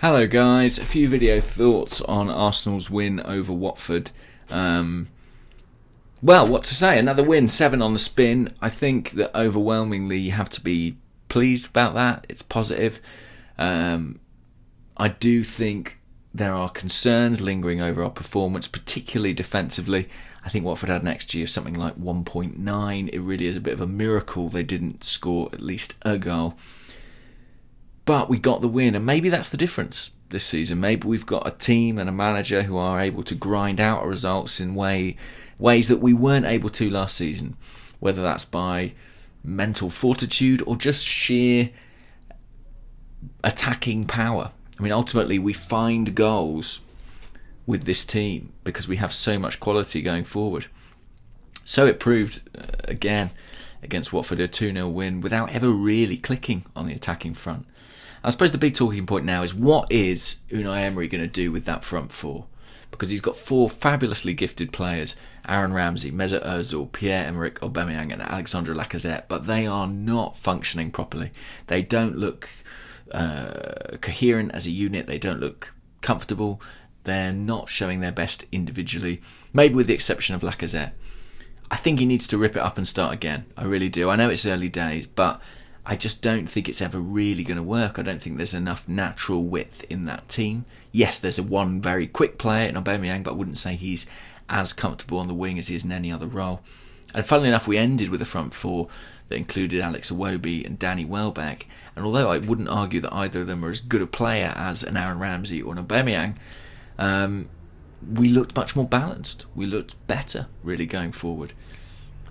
Hello guys, a few video thoughts on Arsenal's win over Watford. Well, what to say, another win, 7 on the spin. I think that overwhelmingly you have to be pleased about that. It's positive. I do think there are concerns lingering over our performance, particularly defensively. I think Watford had an XG of something like 1.9. It really is a bit of a miracle they didn't score at least a goal. But we got the win, and maybe that's the difference this season. Maybe we've got a team and a manager who are able to grind out results in ways that we weren't able to last season, whether that's by mental fortitude or just sheer attacking power. I mean, ultimately, we find goals with this team because we have so much quality going forward. So it proved, again, against Watford, a 2-0 win without ever really clicking on the attacking front. I suppose the big talking point now is, what is Unai Emery going to do with that front four? Because he's got 4 fabulously gifted players: Aaron Ramsey, Mesut Ozil, Pierre-Emerick Aubameyang and Alexandre Lacazette, but they are not functioning properly. They don't look coherent as a unit. They don't look comfortable. They're not showing their best individually, maybe with the exception of Lacazette. I think he needs to rip it up and start again. I really do. I know it's early days, but I just don't think it's ever really going to work. I don't think there's enough natural width in that team. Yes, there's one very quick player in Aubameyang, but I wouldn't say he's as comfortable on the wing as he is in any other role. And funnily enough, we ended with a front four that included Alex Iwobi and Danny Welbeck. And although I wouldn't argue that either of them are as good a player as an Aaron Ramsey or an Aubameyang, we looked much more balanced. We looked better, really, going forward.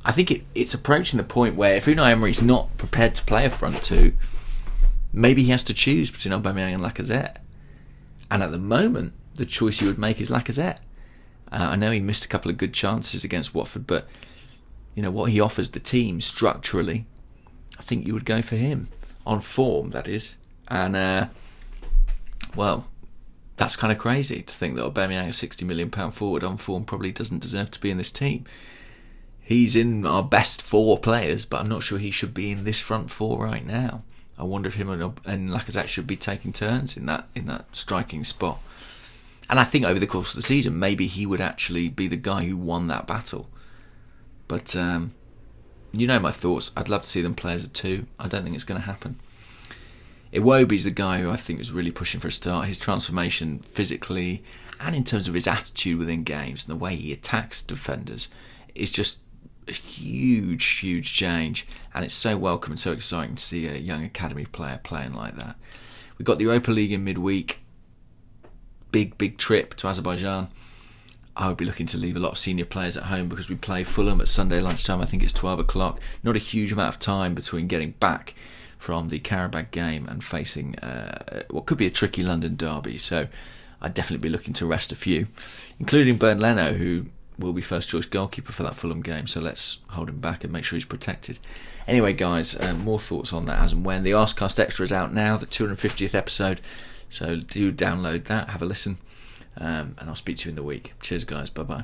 I think it's approaching the point where if Unai Emery's not prepared to play a front two, maybe he has to choose between Aubameyang and Lacazette. And at the moment, the choice you would make is Lacazette. I know he missed a couple of good chances against Watford, but you know what he offers the team structurally, I think you would go for him. On form, that is. And, well, that's kind of crazy to think that Aubameyang, a £60 million forward on form, probably doesn't deserve to be in this team. He's in our best 4 players, but I'm not sure he should be in this front 4 right now. I wonder if him and Lacazette should be taking turns in that striking spot. And I think over the course of the season, maybe he would actually be the guy who won that battle. But you know my thoughts. I'd love to see them play as a 2. I don't think it's going to happen. Iwobi's the guy who I think is really pushing for a start. His transformation physically and in terms of his attitude within games and the way he attacks defenders is just a huge change, and it's so welcome and so exciting to see a young academy player playing like that. We've got the Europa League in midweek. Big trip to Azerbaijan. I would be looking to leave a lot of senior players at home because we play Fulham at Sunday lunchtime. I think it's 12 o'clock. Not a huge amount of time between getting back from the Karabag game and facing what could be a tricky London derby. So I'd definitely be looking to rest a few, including Bernd Leno, who will be first choice goalkeeper for that Fulham game, so let's hold him back and make sure he's protected. Anyway guys, more thoughts on that as and when. The Arscast Extra is out now, the 250th episode, so do download that, have a listen, and I'll speak to you in the week. Cheers guys, bye bye.